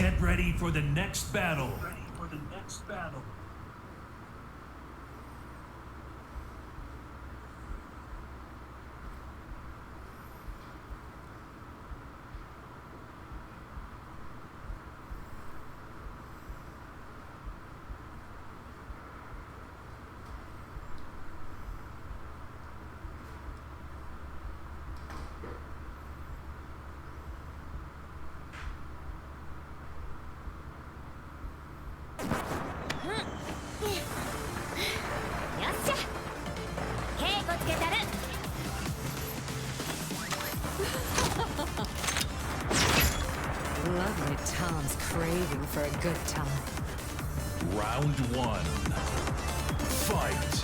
Get ready for the next battle. Lovely Tom's craving for a good time. Round one. Fight.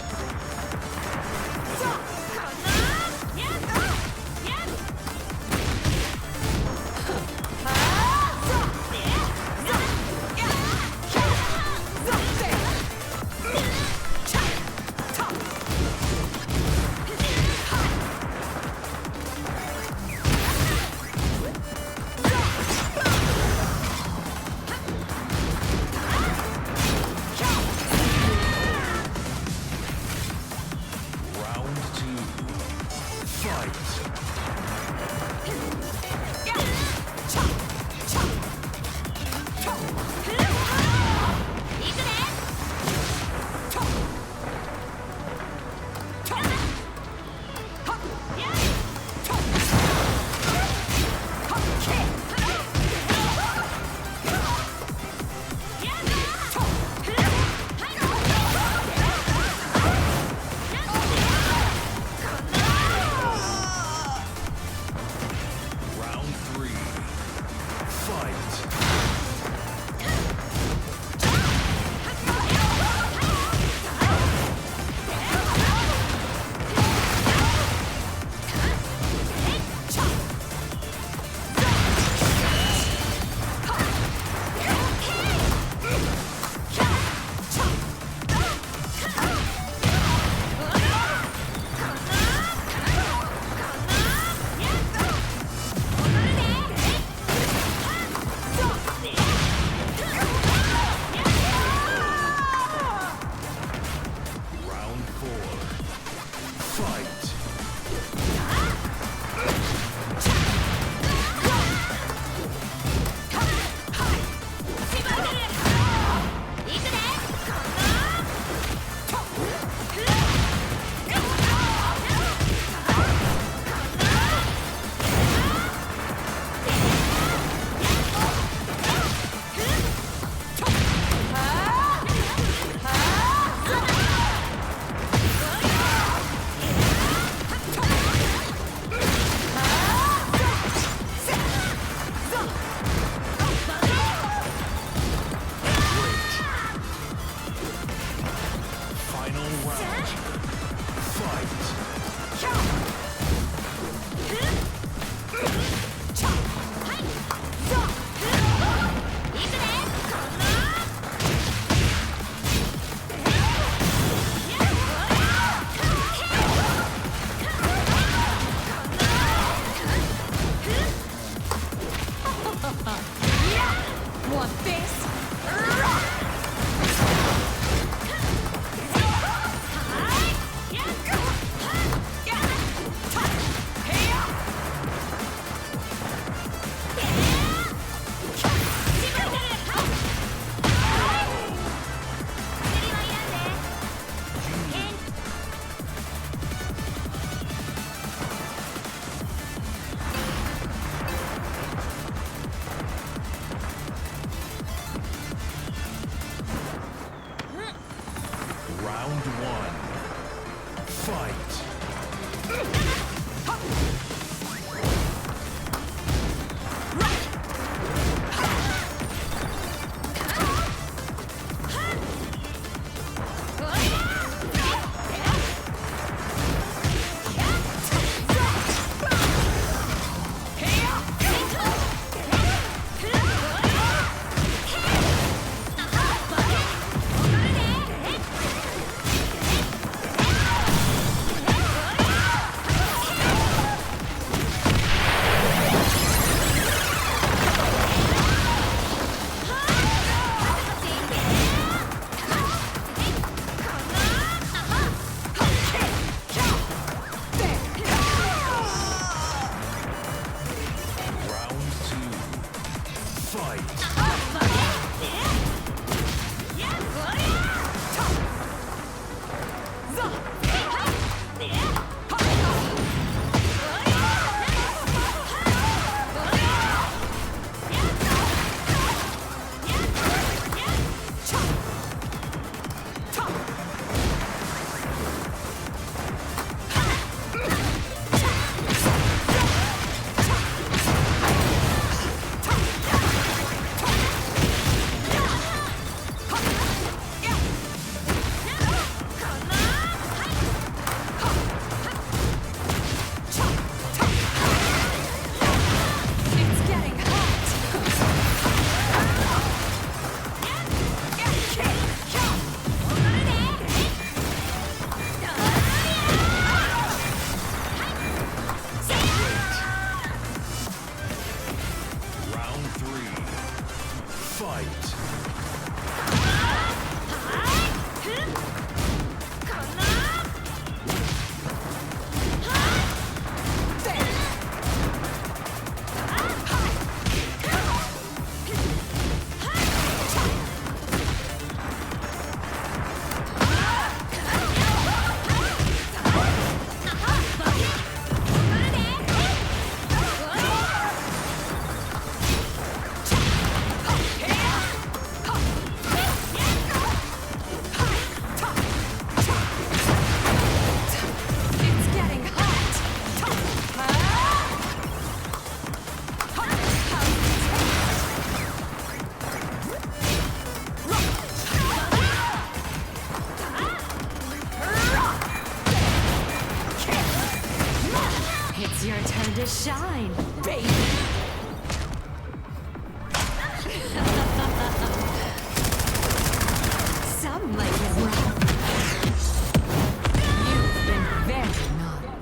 Time to shine, baby. Some like it rough. You've been very naughty.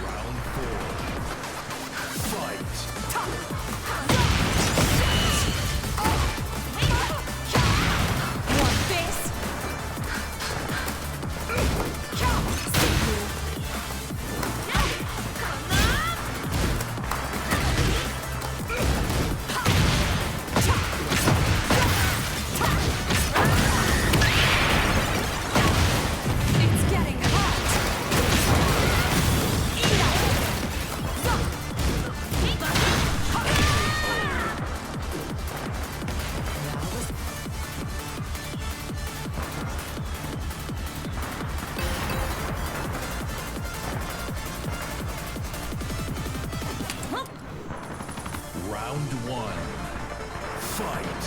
Round 4. Fight. Want this? It's getting hot. Round 1. Fight.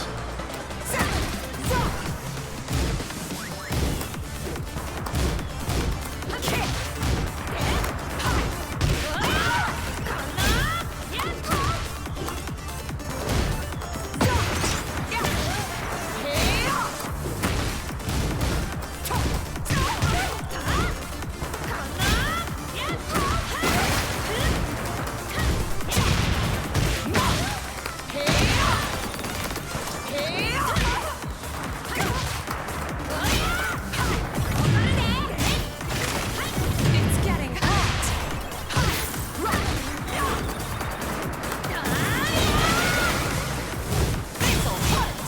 It's getting hot. This'll hurt.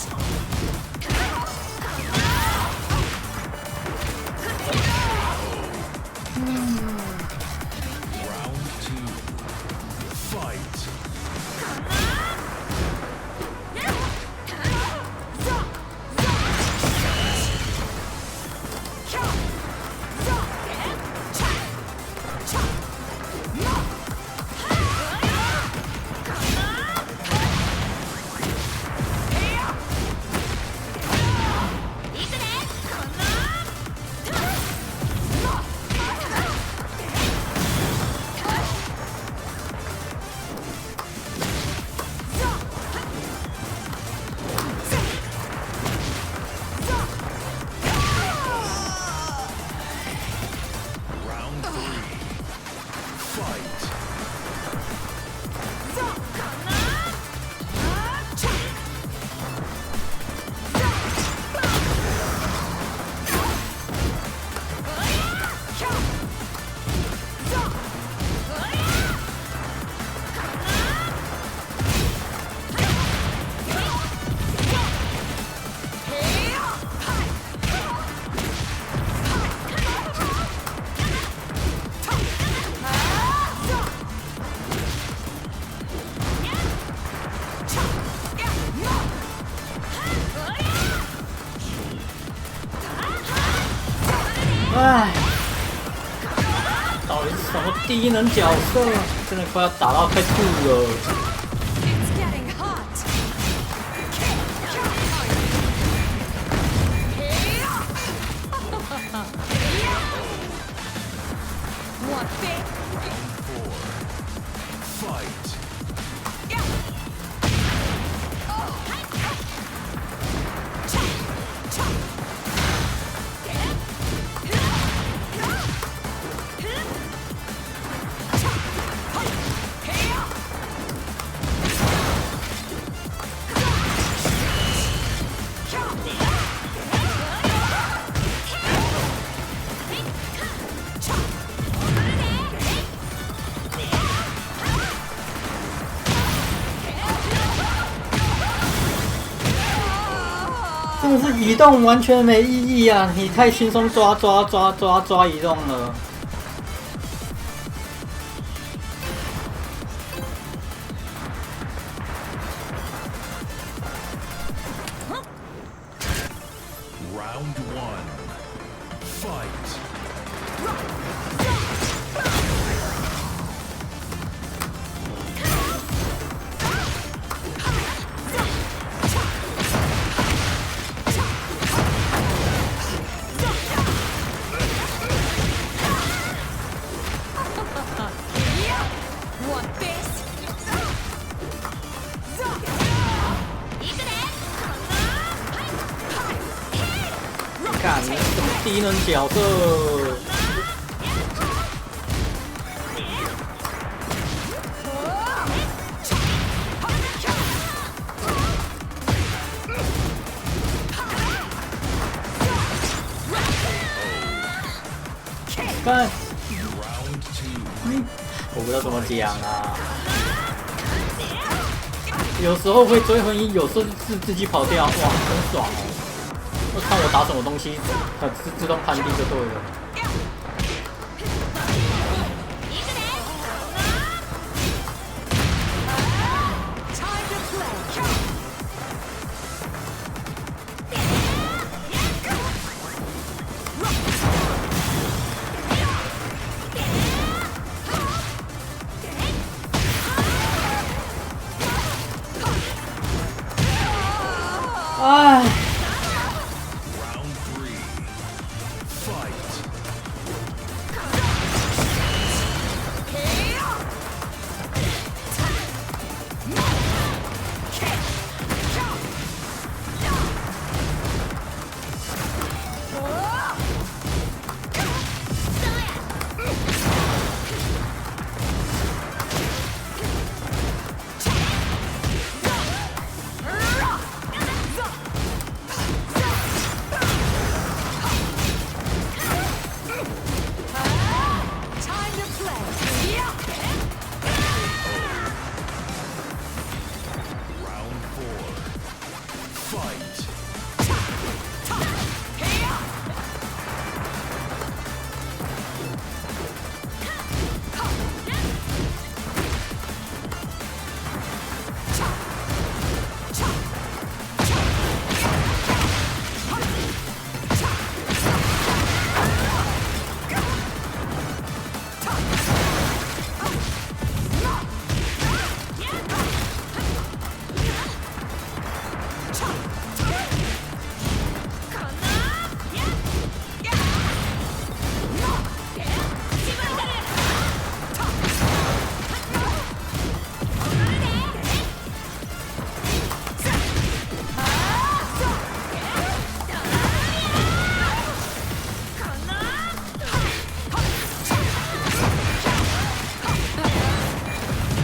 Round 2. Fight. Round 3. Fight.唉，到底是什么低能角色？真的快要打到快吐了。 It's getting hot. Want this? Round 4. Fight. Yeah. 真的是移动完全没意义啊！你太轻松抓移动了。Round 1. Fight. 低能角色。看， Round two. 我不知道怎么讲啊。有时候会追魂一，有时候是自己跑掉，哇，很爽哦！要看我打什么东西，自动判定就对了。 Time to play. 唉， Round three. Fight. Time to play. Round four. Fight.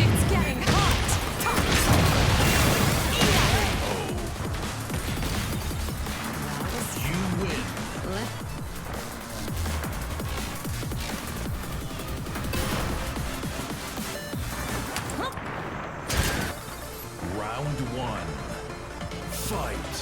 It's getting hot. You win. Round one. Fight.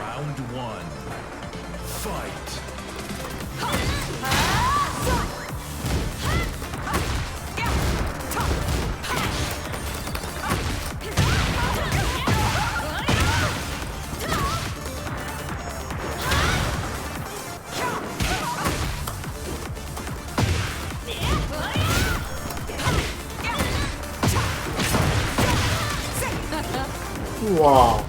Round one. Fight.哇！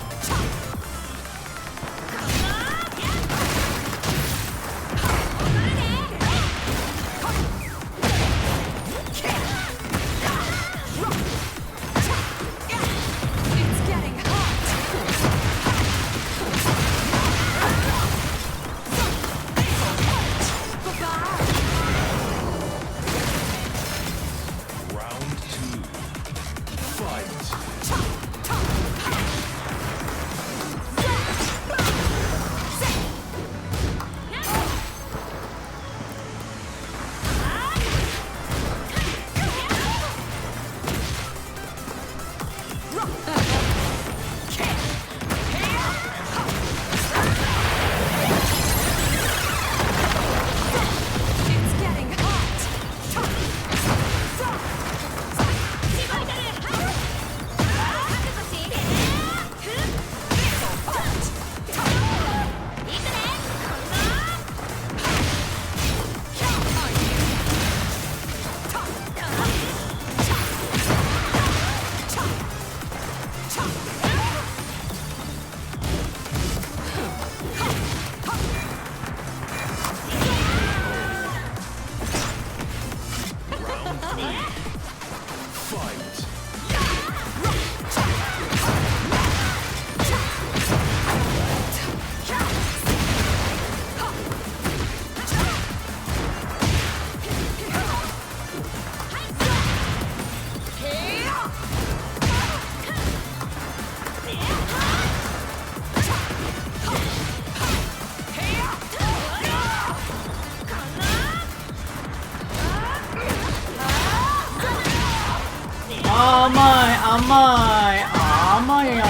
阿麦呀！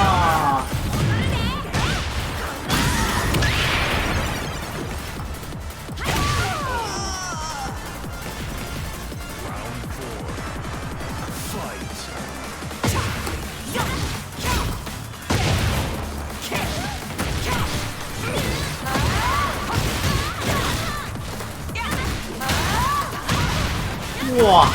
哇！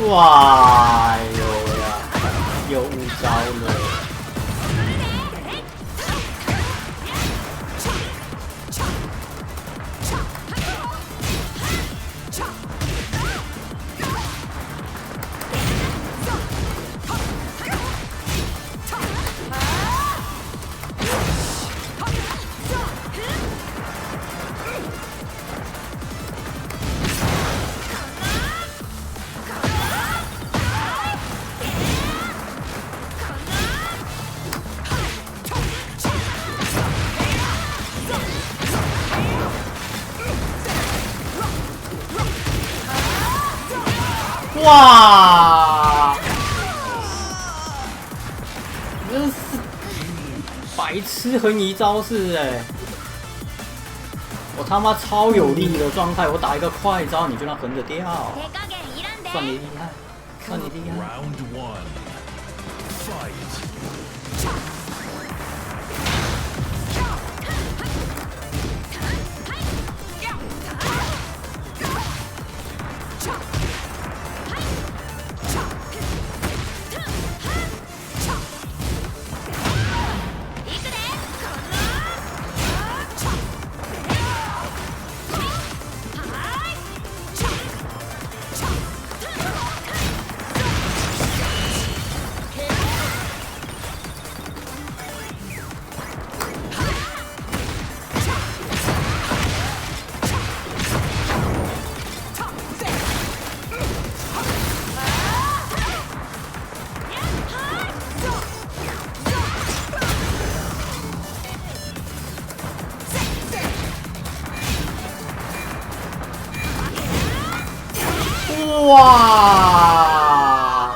哇有呀，有5招了。哇！真是白痴横移招式哎！我他妈超有力的状态，我打一个快招，你居然横着掉，算你厉害，算你厉害。Round one. Fight. 「哇！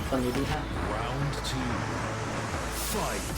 算你厉害。 Round 2. Fight.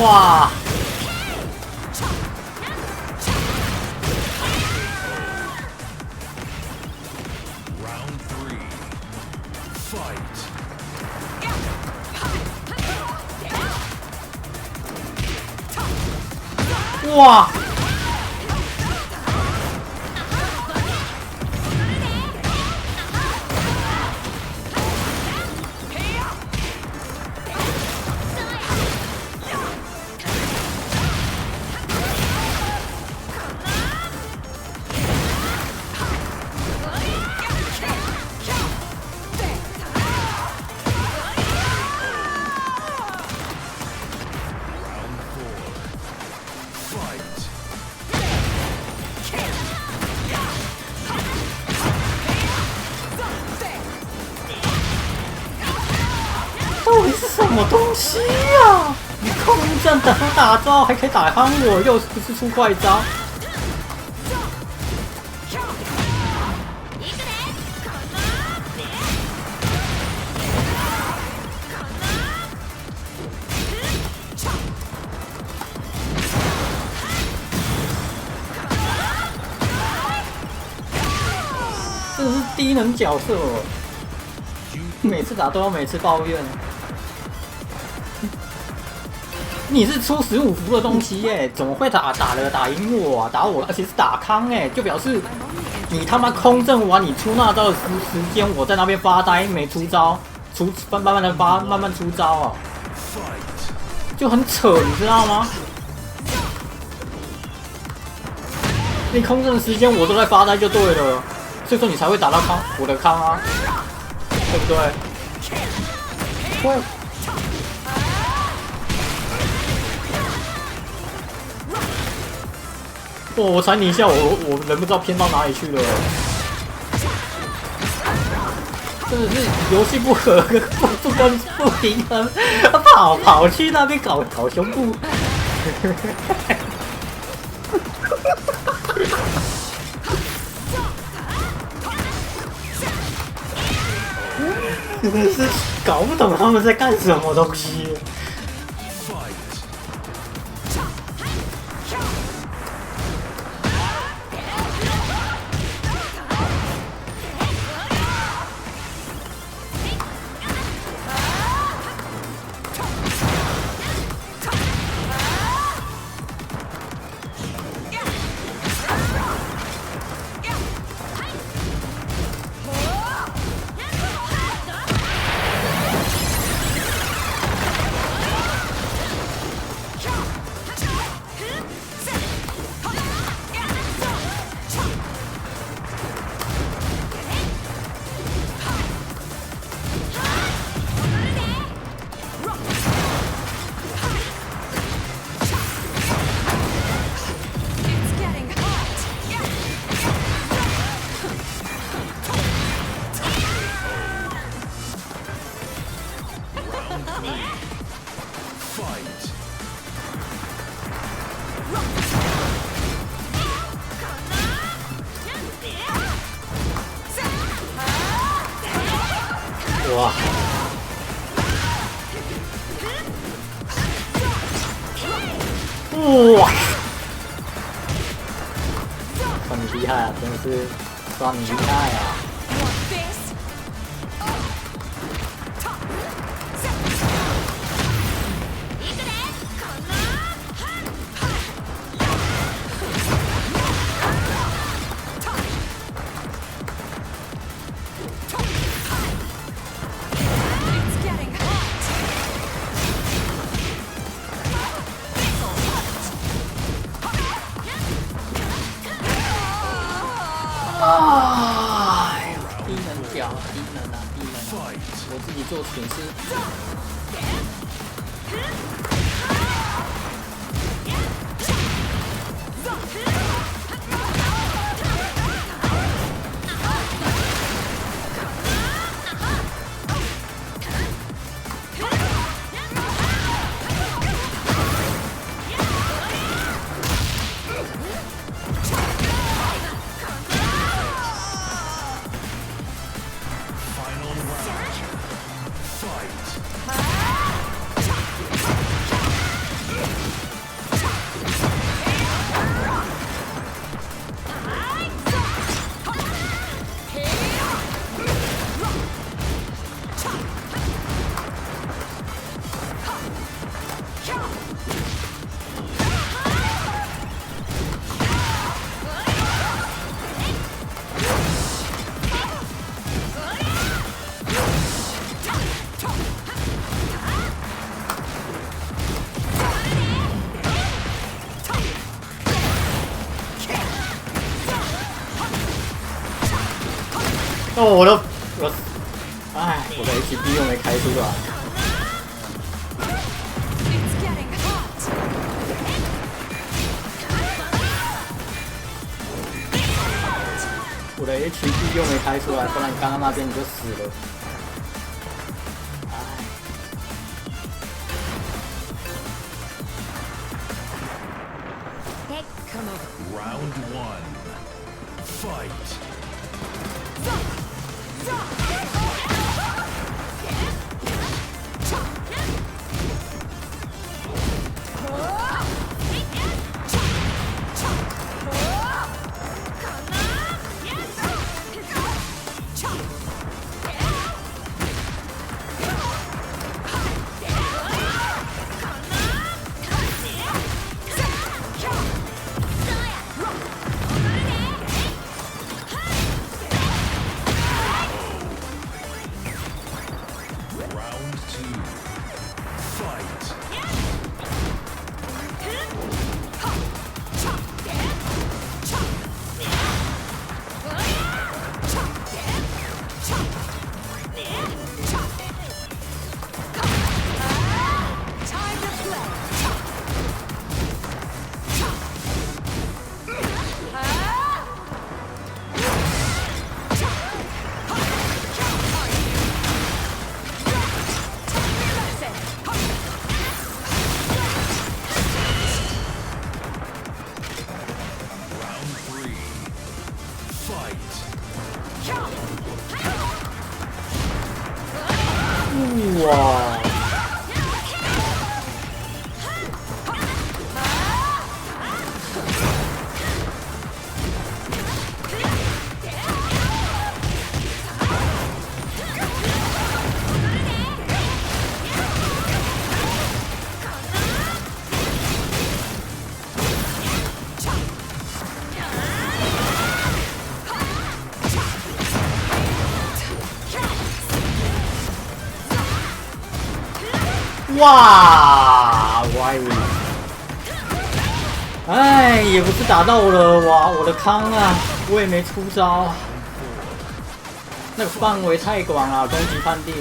哇！ Round 3. Fight. 哇！到底是什么东西呀、你空战等我打招还可以打憨我，又不是出怪招。这是低能角色，每次打都要每次抱怨。你是出15伏的东西耶，怎么会打赢我啊？打我，而且是打康哎，就表示你他妈空阵完，你出那招的时间，我在那边发呆没出招，慢慢出招啊，就很扯，你知道吗？你空阵的时间我都在发呆就对了，所以说你才会打到我的康啊，对不对？我踩你一下，我人不知道偏到哪里去了，真的是游戏不合不平衡，跑去那边搞胸部，真的是搞不懂他们在干什么东西。哇！哇！算你厉害啊，真的是算你厉害啊！敌人啊，敌人啊！ Fight. 我自己做损失。Final round. Fight. 哦，哎，我的 HP 又没开出来。 It's getting hot. 我的 HP 又没开出来，不然刚刚那边你就死了。哎， Come over. Round 1. Fight. Round 2. Fight. 3. Fight. 哇！哇！歪了！哎，也不是打到我的哇，我的康啊，我也没出招，那个范围太广了，攻击判定。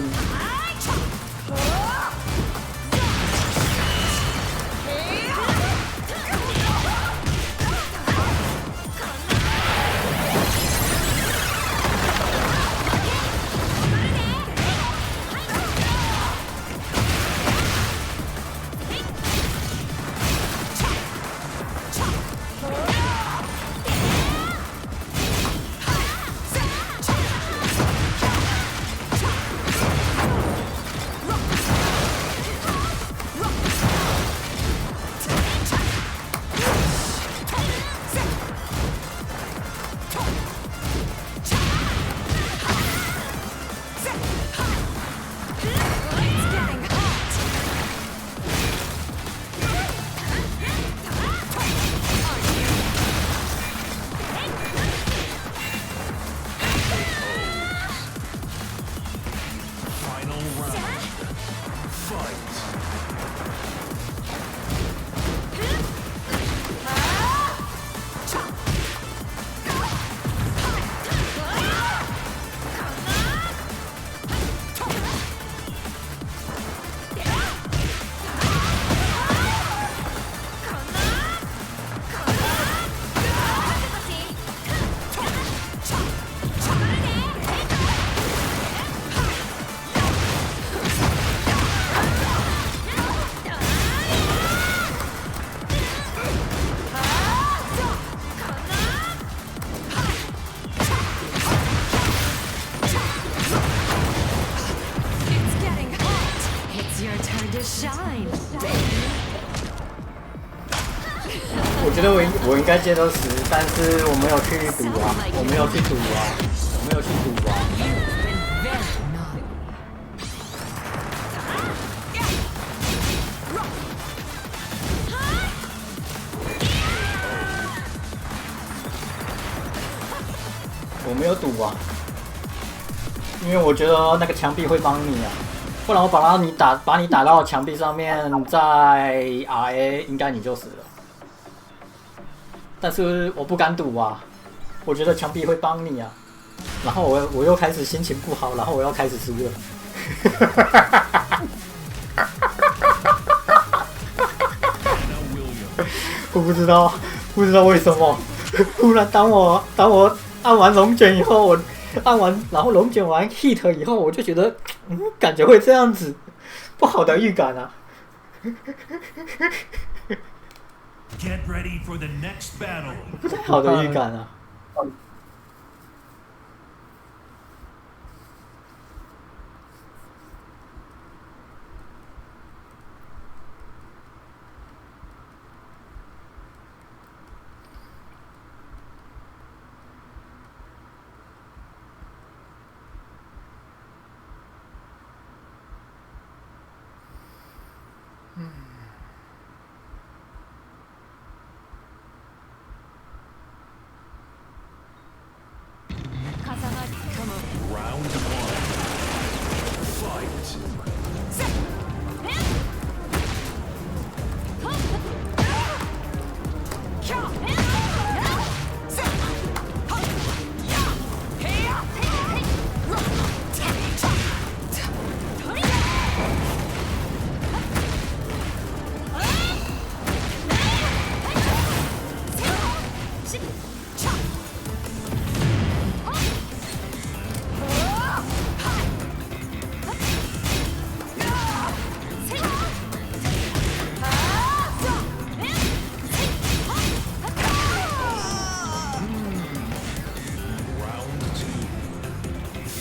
觉得我应该接到10，但是我没有去赌啊，我没有去赌啊，我没有去赌啊。 我没有赌啊，因为我觉得那个墙壁会帮你啊，不然我把你打到墙壁上面，在 RA 应该你就死了。但是我不敢赌啊，我觉得墙壁会帮你啊，然后我又开始心情不好，然后我又开始输了。我不知道为什么，突然当我按完龙卷以后，我按完然后龙卷完 hit 以后，我就觉得，感觉会这样子，不好的预感啊。Get ready for the next battle. 不太好的预感啊。Round 1.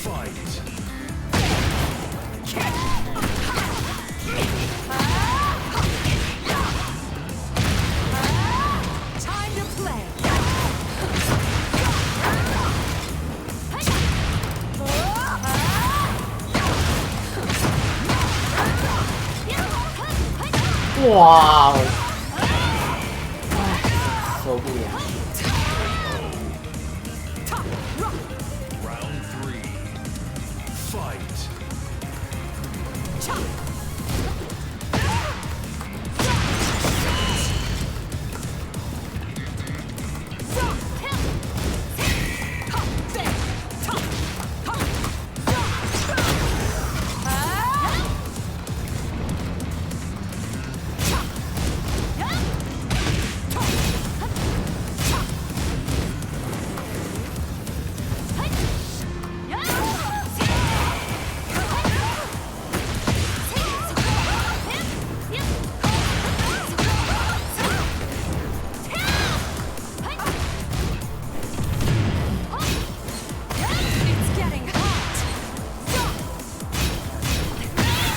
Fight. 哇哦！哎，受不了。Round 3. Fight.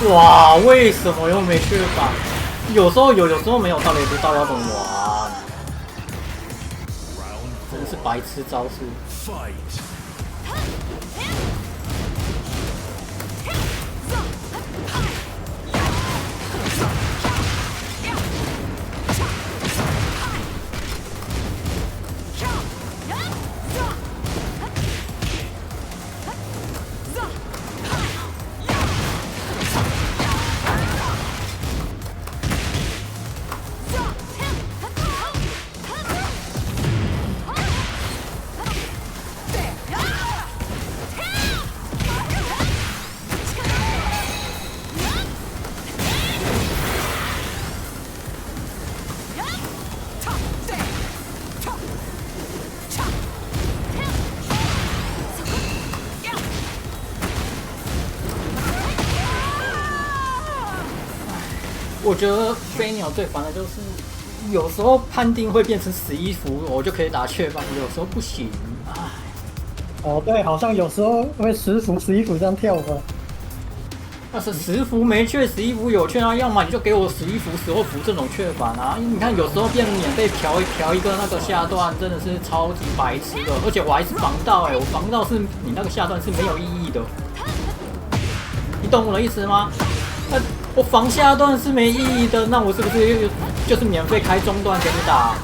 哇，为什么又没去法？有时候有，有时候没有，到底不知道要怎么玩，真是白痴招式。Fight. 我觉得飞鸟最烦的就是，有时候判定会变成11符，我就可以打雀斑，有时候不行。唉，哦，对，好像有时候会10符11符这样跳吧。那是10伏没券，11伏有券啊，要么你就给我11伏、15伏这种券版啊！你看有时候变免费调一个那个下段，真的是超级白痴的，而且我还是防到我防到是你那个下段是没有意义的，你懂我的意思吗？我防下段是没意义的，那我是不是就是免费开中段给你打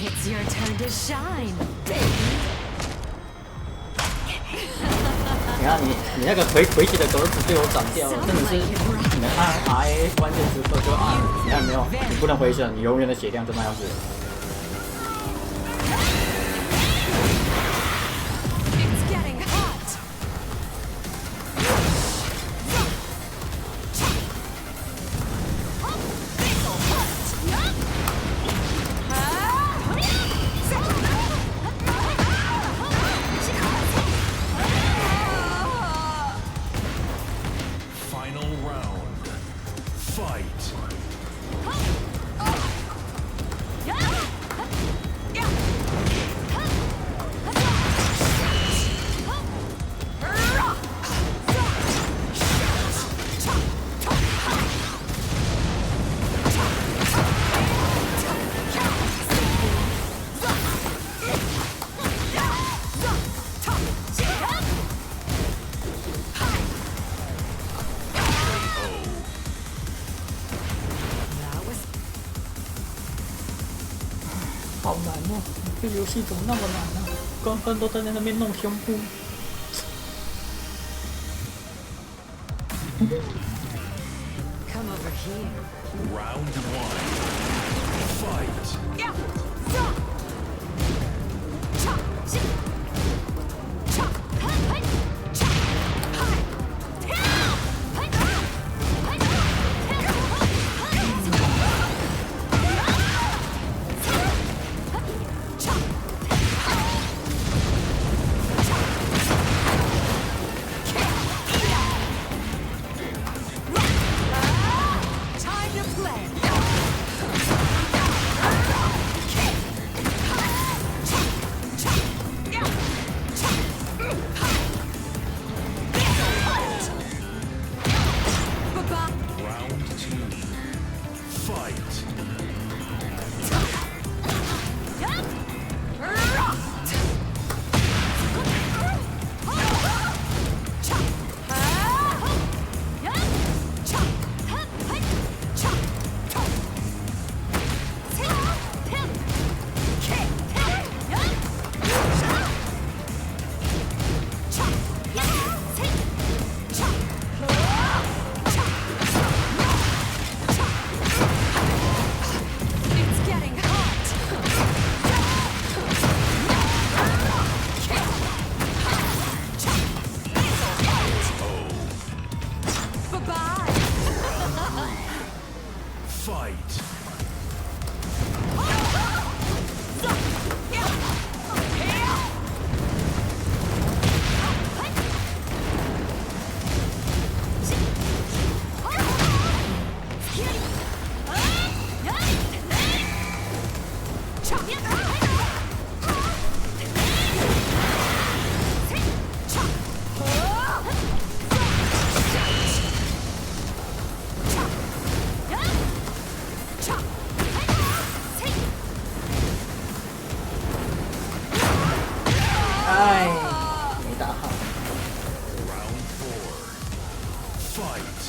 ？It's your turn to shine, baby. 你看你那个回血的格子被我斩掉了，真的是你们按 RA 关键时刻就按，你看没有？你不能回血，你永远的血量就那样子。It's getting hot. Final round. Fight. 好难哦，这游戏怎么那么难呢？关分都在那边弄胸部。Come over here. Round one. Fight. Time to play. Fight. 哎，没打好。 Round 4. Fight.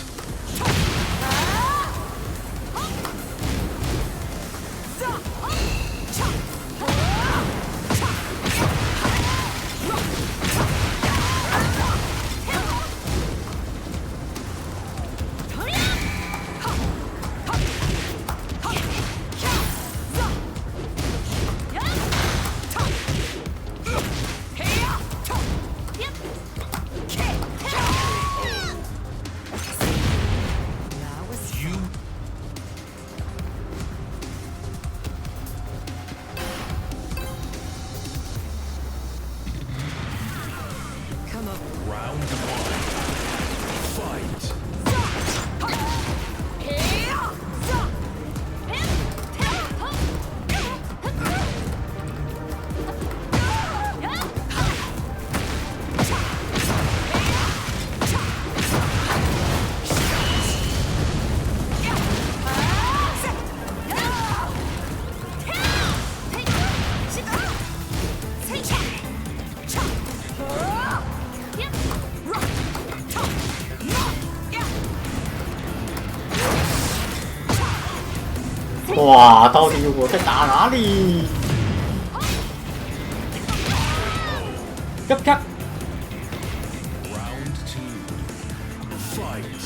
哇，到底我在打哪里？啪啪！ Round 2. Fight.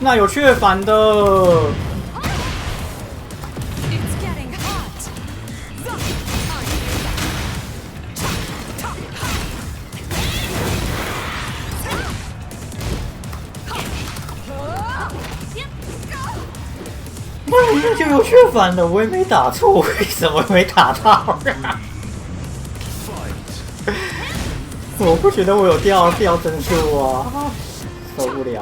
那有雀反的。 It's getting hot. 那里面就有雀反的，我也没打错，为什么没打到啊？ Fight. 我不觉得我有掉帧数啊，受不了。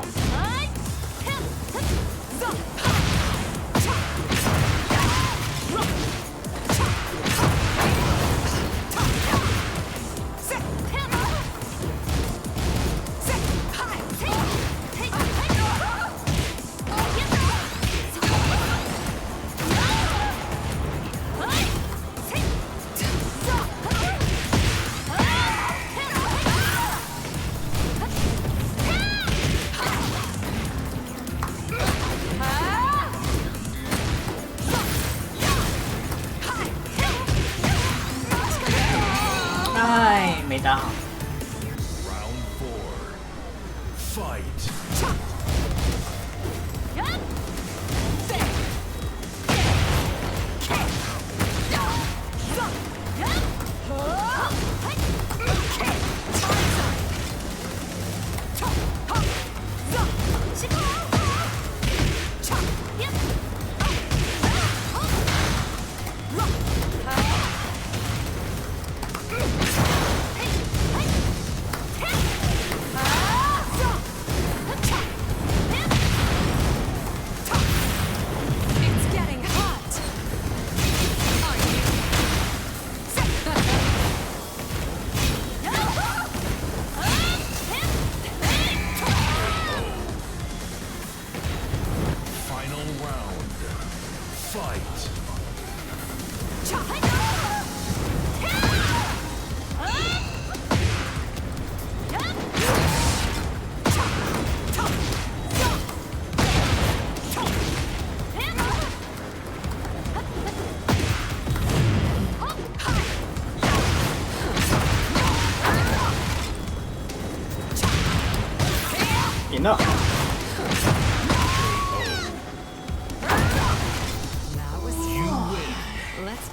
哎，没打好。 Round 4. Fight. 「赢了。That was Let's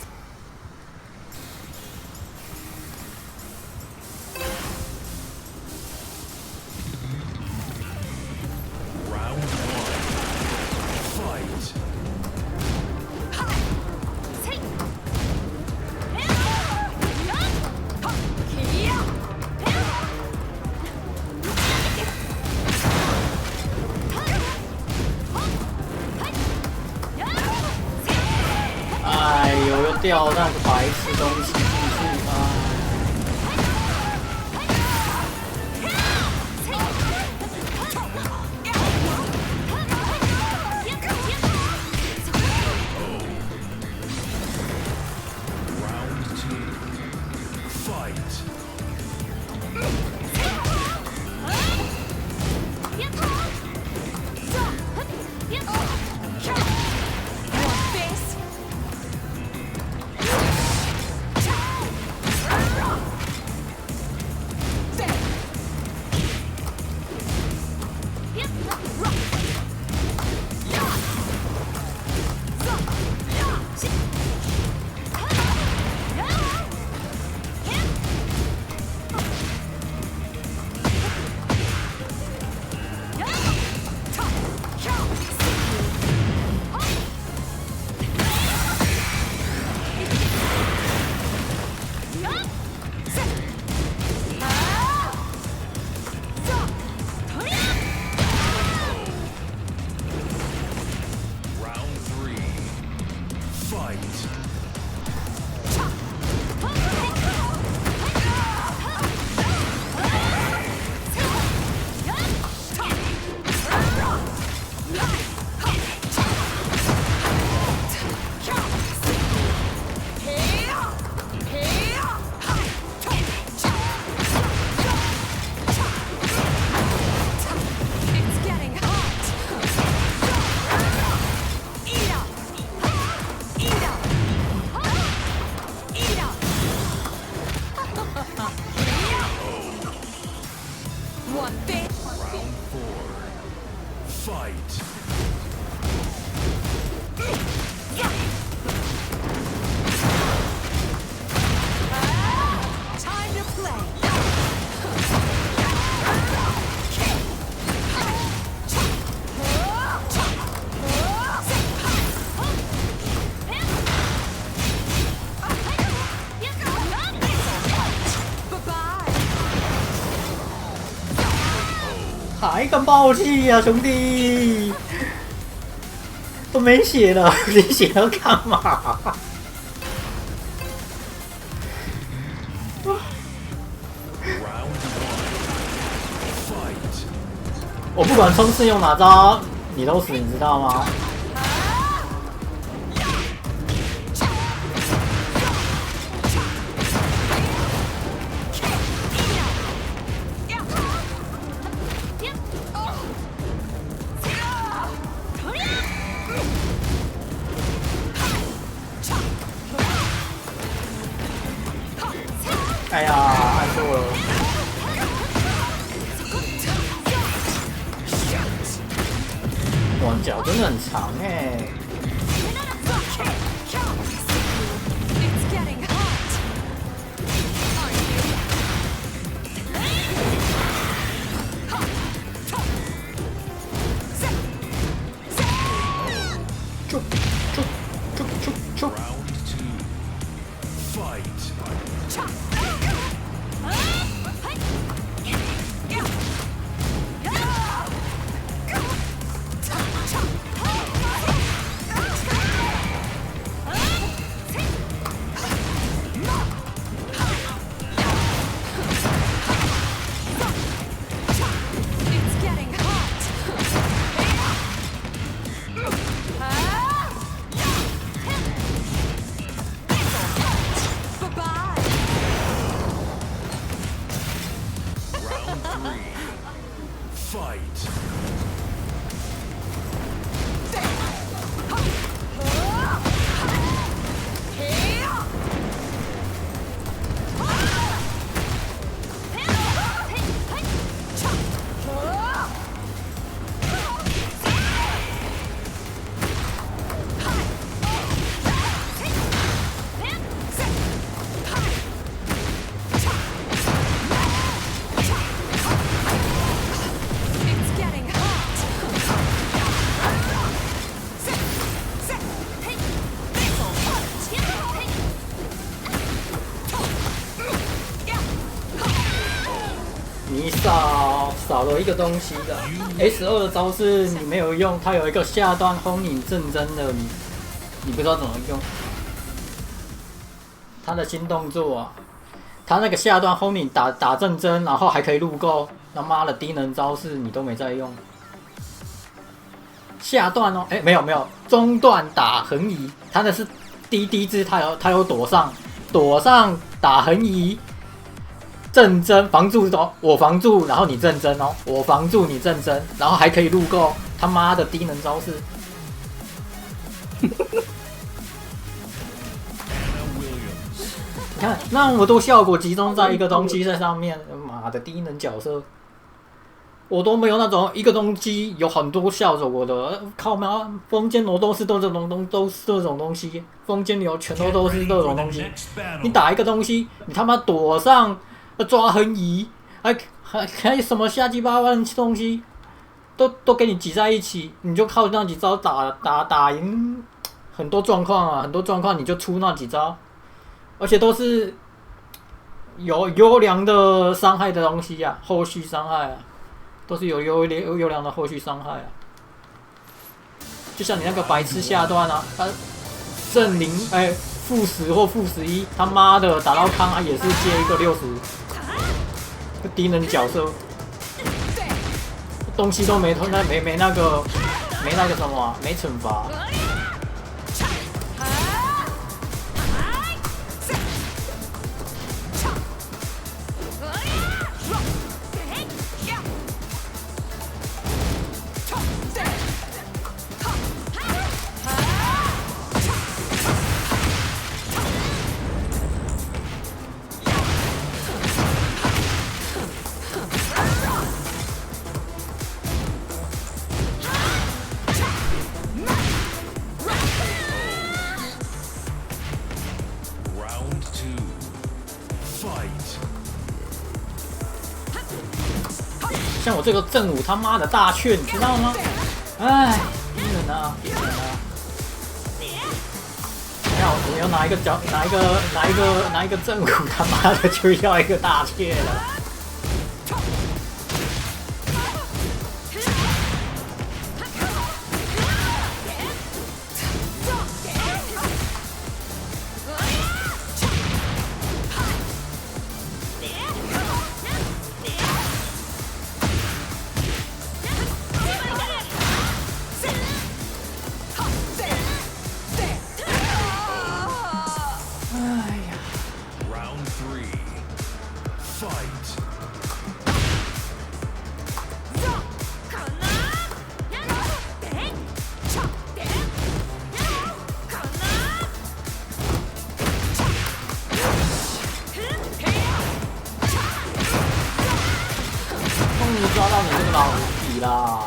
Round one. Fight.哎呦，又掉那个白痴东西进去啊！Round two. Fight. Round three. Fight. 还敢爆气呀、兄弟！都没血了，你血要干嘛？ 我不管冲刺用哪招，你都死，你知道吗？哎呀，按错了。 哇，脚真的很长哎！ It's getting hot. Round two. Fight. 少了一个东西的。S2的招式你没有用，它有一个下段轰你正真的，你不知道怎么用。他的新动作啊，他那个下段轰你打正真，然后还可以入钩，他妈的低能招式你都没在用。下段哦，没有，中段打横移，他那是第一支，他有躲上打横移。正真防住哦，我防住，然后你正真哦，我防住你正真，然后还可以入钩，他妈的低能招式！你看那么多效果集中在一个东西在上面，妈的低能角色，我都没有那种一个东西有很多效果的，靠妈风间流都是这种东西，风间流全都是这种东西，你打一个东西，你他妈躲上。抓横移，还什么瞎鸡巴的东西，都给你挤在一起，你就靠那几招打赢很多状况啊，很多状况你就出那几招，而且都是有优良的伤害的东西啊，后续伤害啊，都是有优良的后续伤害啊。就像你那个白痴下段啊，他正0负10或负11，他妈的打到康也是接一个60。低能角色，东西都没那个什么、没惩罚。像我这个正午他妈的大券，你知道吗？哎，低能啊！我要拿一个正午，他妈的就要一个大券了。抓到你这个老无敌啦！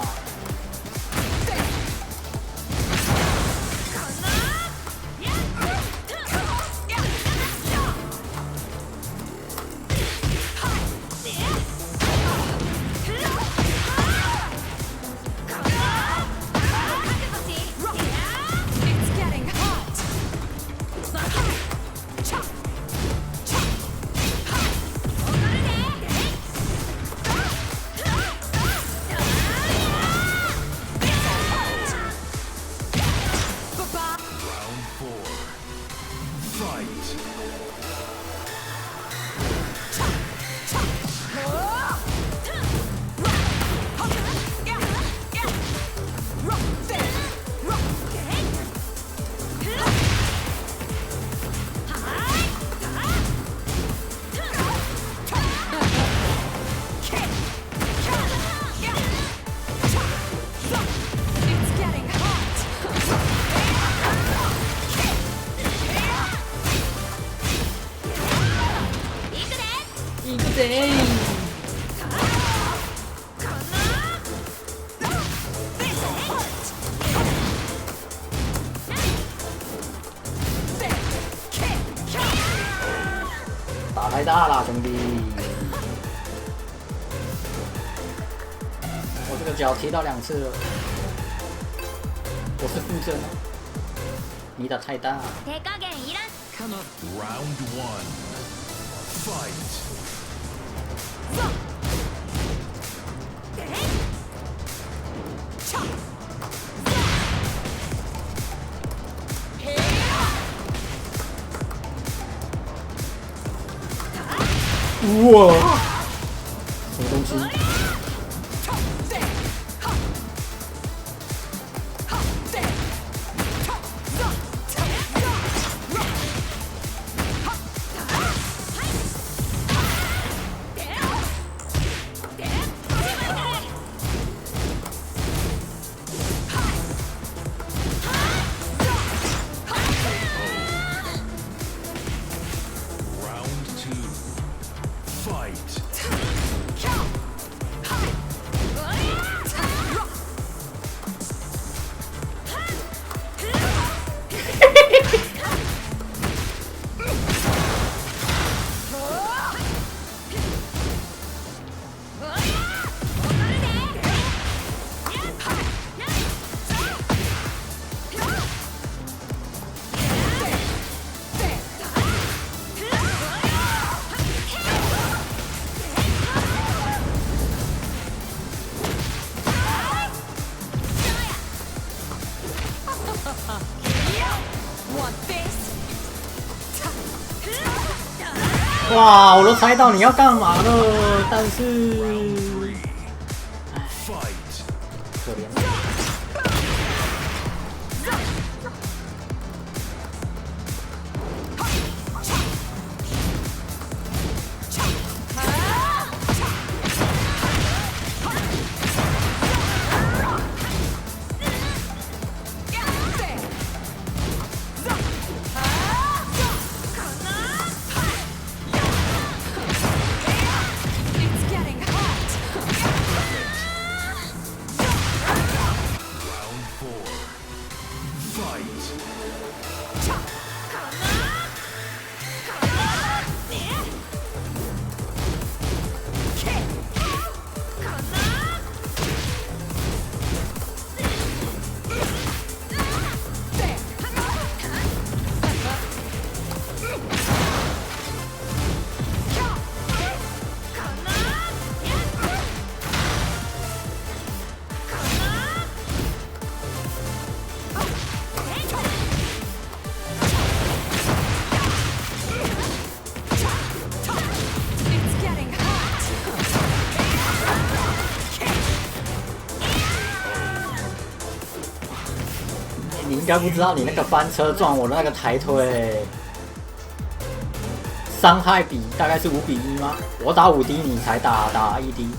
打太大啦，兄弟！我这个脚踢到2次了，我是负正，你打太大。Round 1, fight. 哇，什么东西？哇，我都猜到你要干嘛了，但是，唉，可怜了。你应该不知道，你那个翻车撞我的那个抬推，伤害比大概是5:1吗？我打5滴，你才打1滴。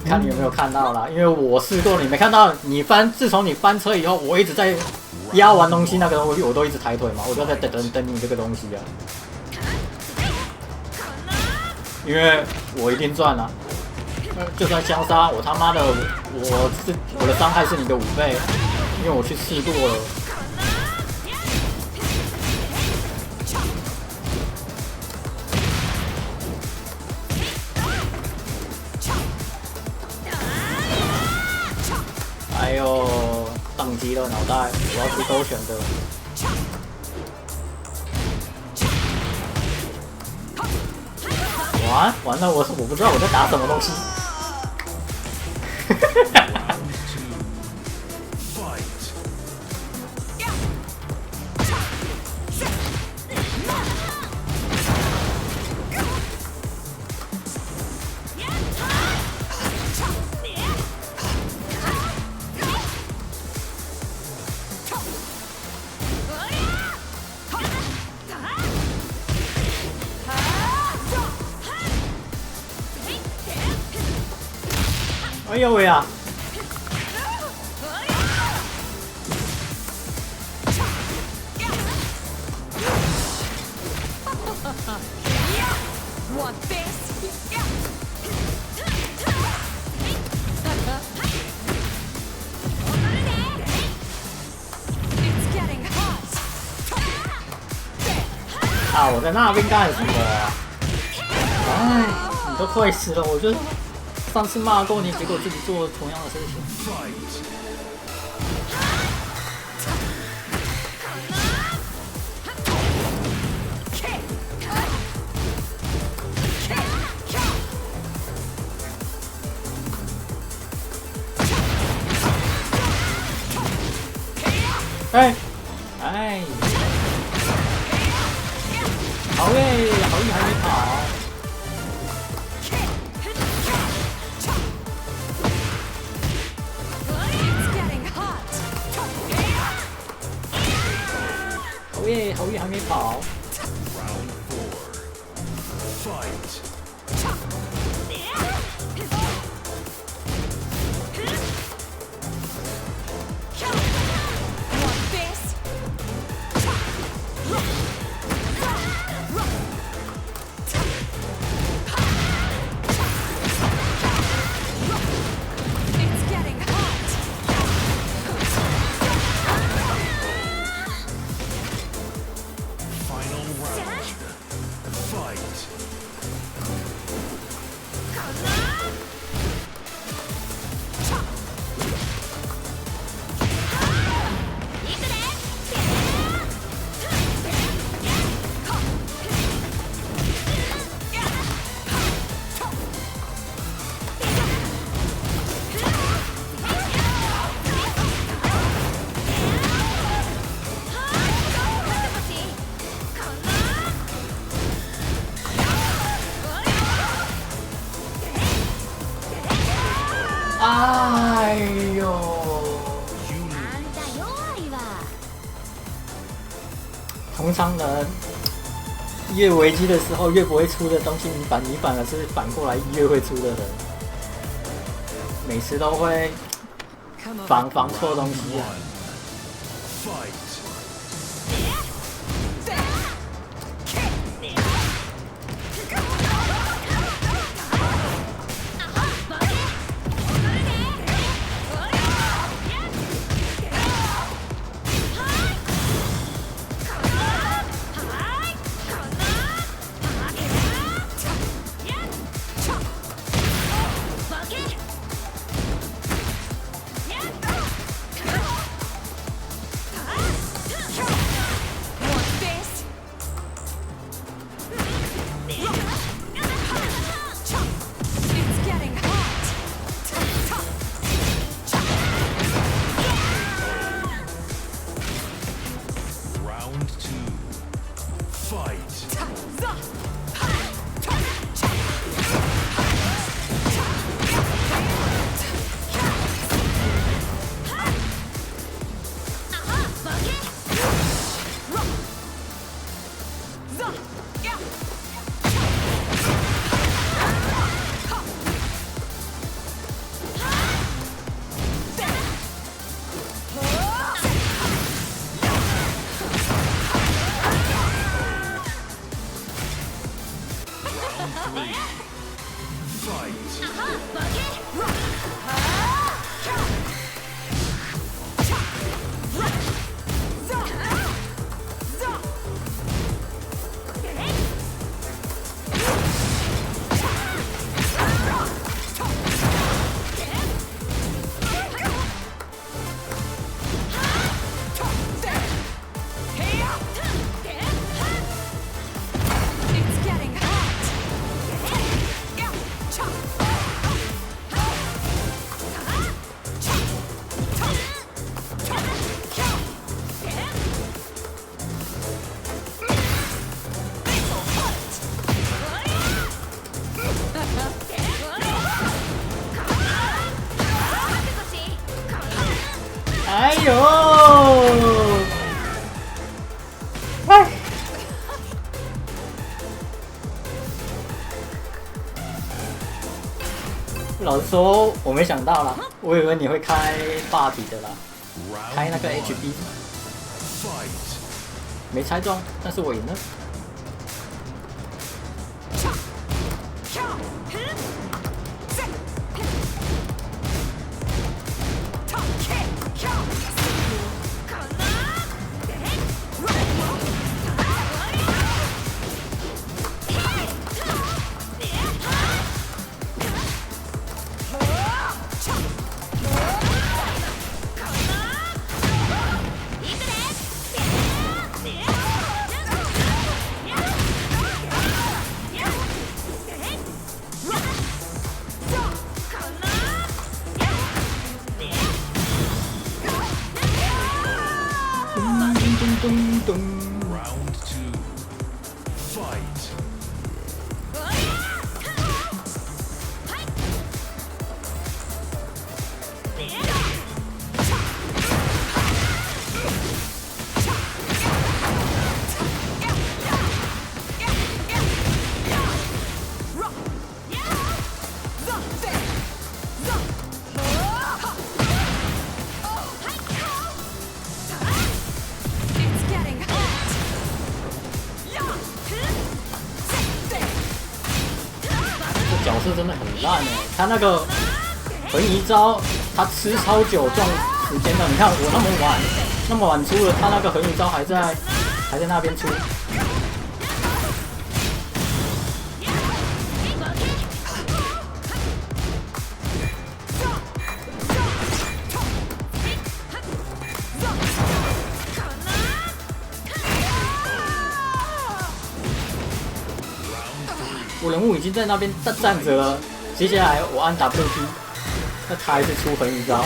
看你有没有看到啦？因为我试过，你没看到。自从你翻车以后，我一直在压完东西那个东西，我都一直抬腿嘛，我就在等你这个东西啊。因为我一定赚了，就算相杀，我他妈的，我的伤害是你的5倍。因为我去试过了，哎呦，宕机了脑袋，我要去勾选的。完了，我不知道我在打什么东西。哎呦喂呀！啊！我在那边干什么啊？哎，你都快死了，我就上次骂过你，结果自己做同样的事情。哎，哎，好嘞，好厉害，你跑。哦耶，好运还没跑。 Round 4. Fight. It's getting hot. Final round. Fight. 哎呦！ You あんた弱いわ。通常人越危机的时候越不会出的东西，你反而是反过来越会出的人，每次都会防错东西啊。 1. Fight. 哎呦！哎，老实说，我没想到啦，我以为你会开霸体的啦，开那个 HB， 没猜中，但是我赢了。 Round 2. Fight. 「色真的很烂哎，他那个横移招，他吃超久这种时间的。你看我那么晚出了，他那个横移招还在那边出。我人物已经在那边站着了，接下来我按 W P， 那他还是出横移招。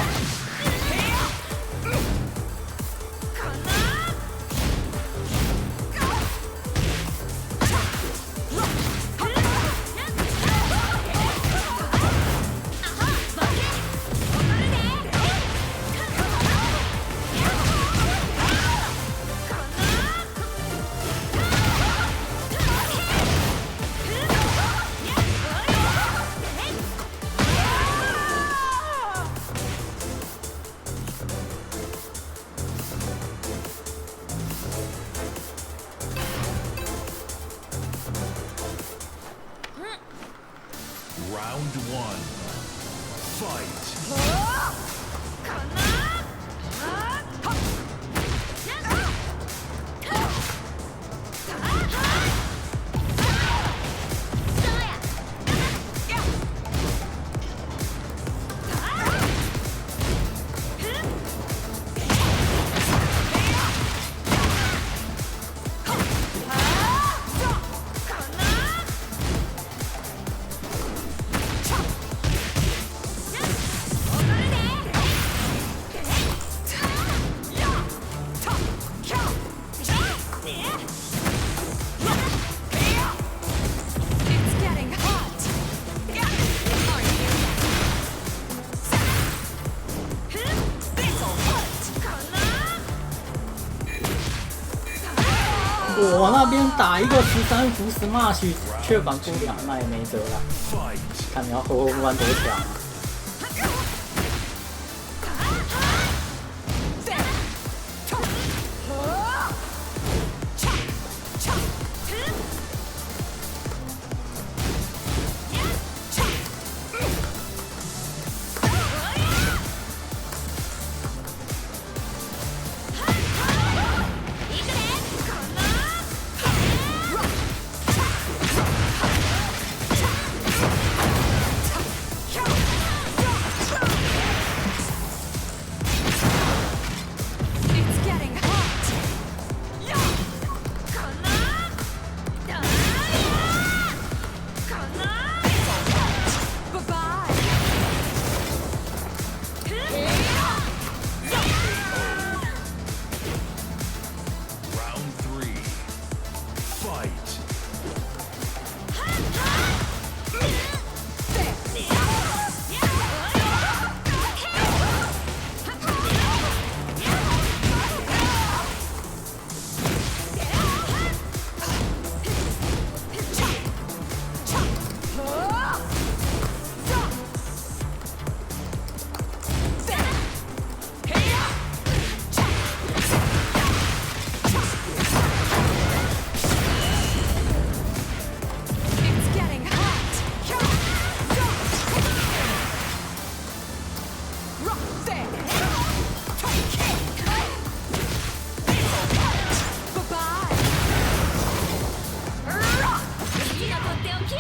Round one. Fight. 我那边打一个13伏 smash 确保不了，那也没辙了。看你要后弯多强啊！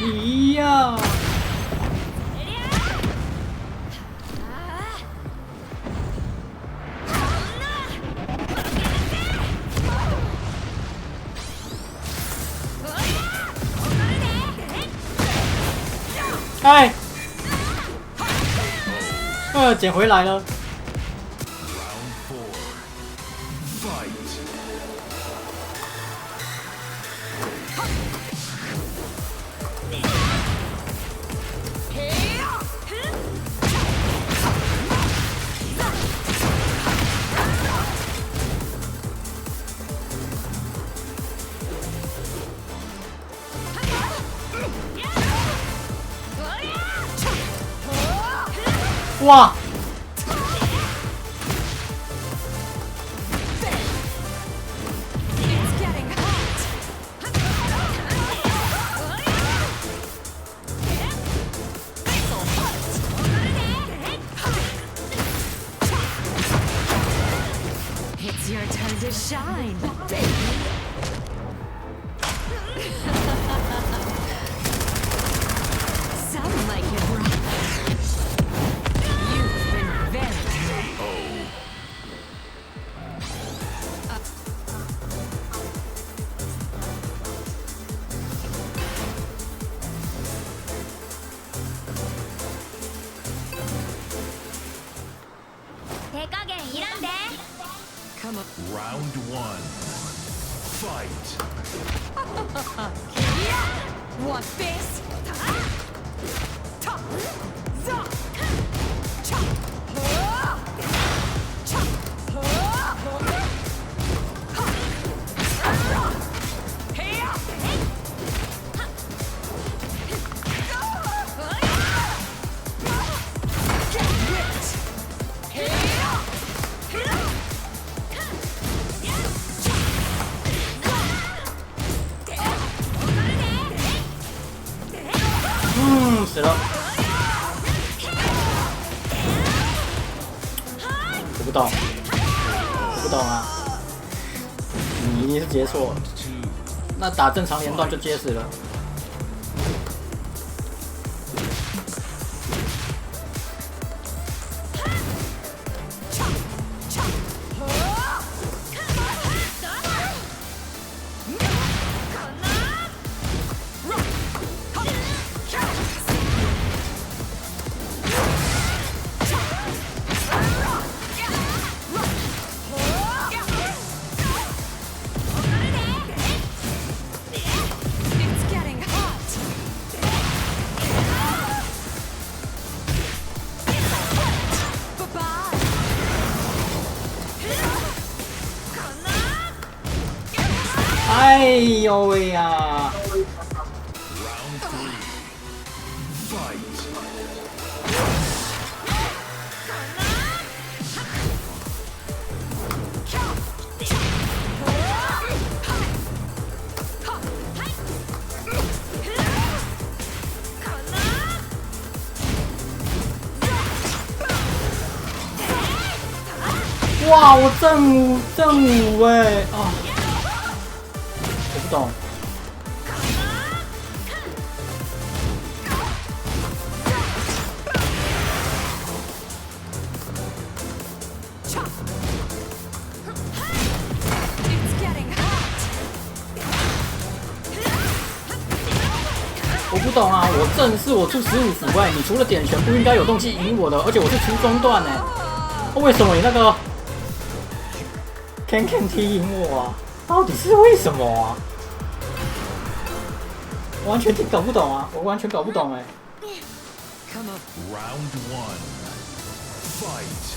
咦呀！哎，捡回来了。哇！ Round one. Fight. Want this?死了。我不懂，我不懂啊！你一定是接错了。那打正常连段就接死了。哎呦喂呀！ Round three. Fight. 哇，我正五哎啊！我不懂。我不懂啊！我正是我出15伏哎，你除了点拳不应该有动机赢我的，而且我是出中段哎，为什么你那个 Can T 赢我啊？到底是为什么啊？我完全搞不懂啊！我完全搞不懂哎。Round one. Fight.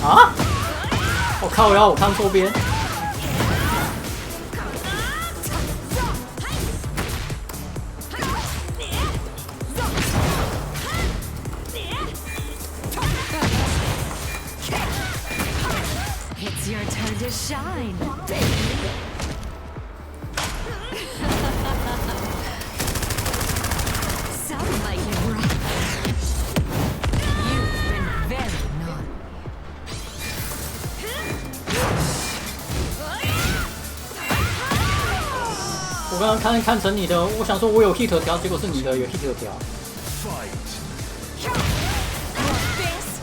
啊！我靠腰，我看错边。It's your turn to shine, baby. Sound like it, right? You've been very naughty. 我刚刚看成你的，我想说我有 hit 条，结果是你的有 hit 条。Fight. Let's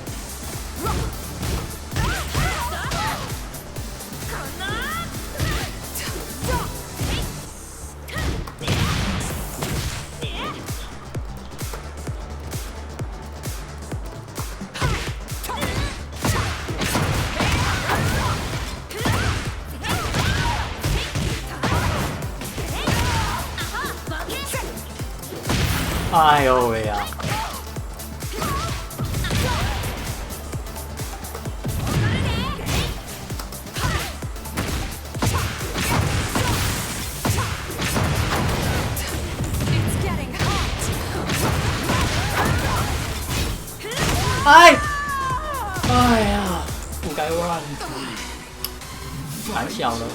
哎呦喂呀！ getting hot. 哎呀，不该乱，太小了。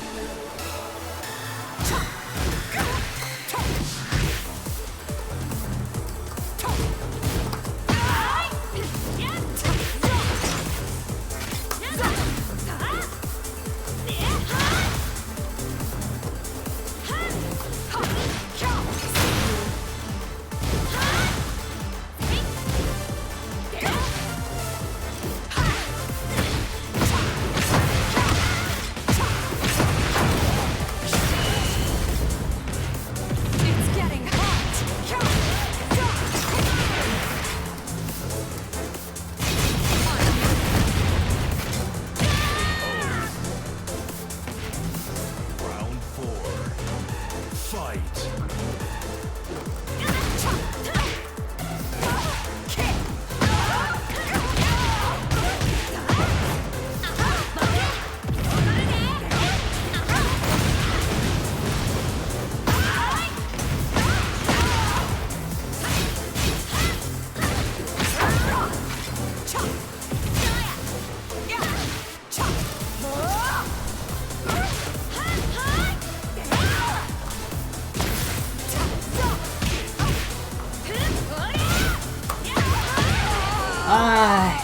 唉。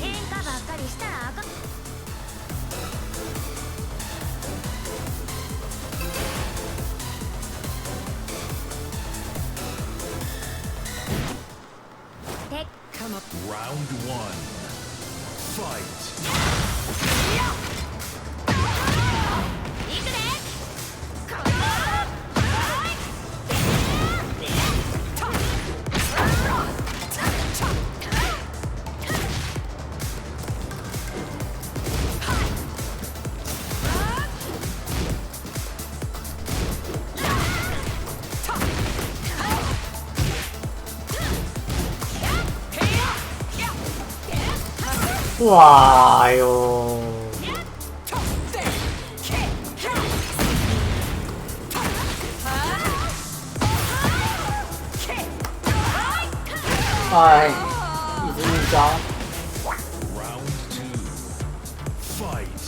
喧嘩ばっかりしたらあかん。で、Round one. Fight. いくで。哇哎呦！哎，一直预招。Round two. Fight.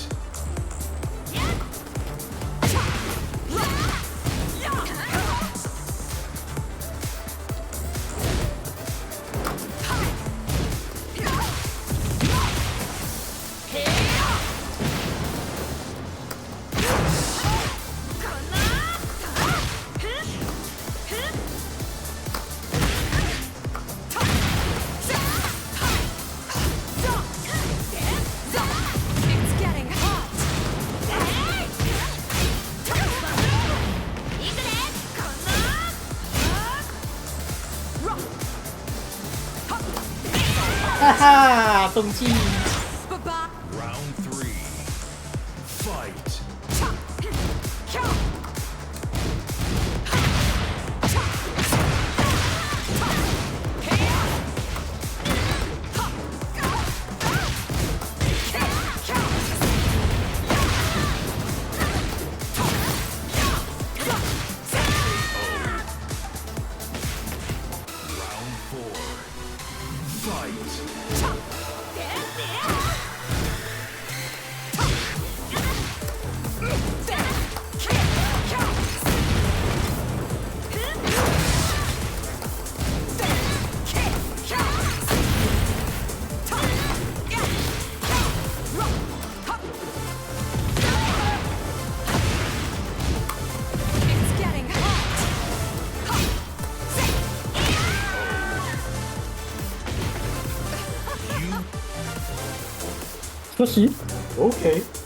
哈哈，中计。Round three. Fight. 休息。OK。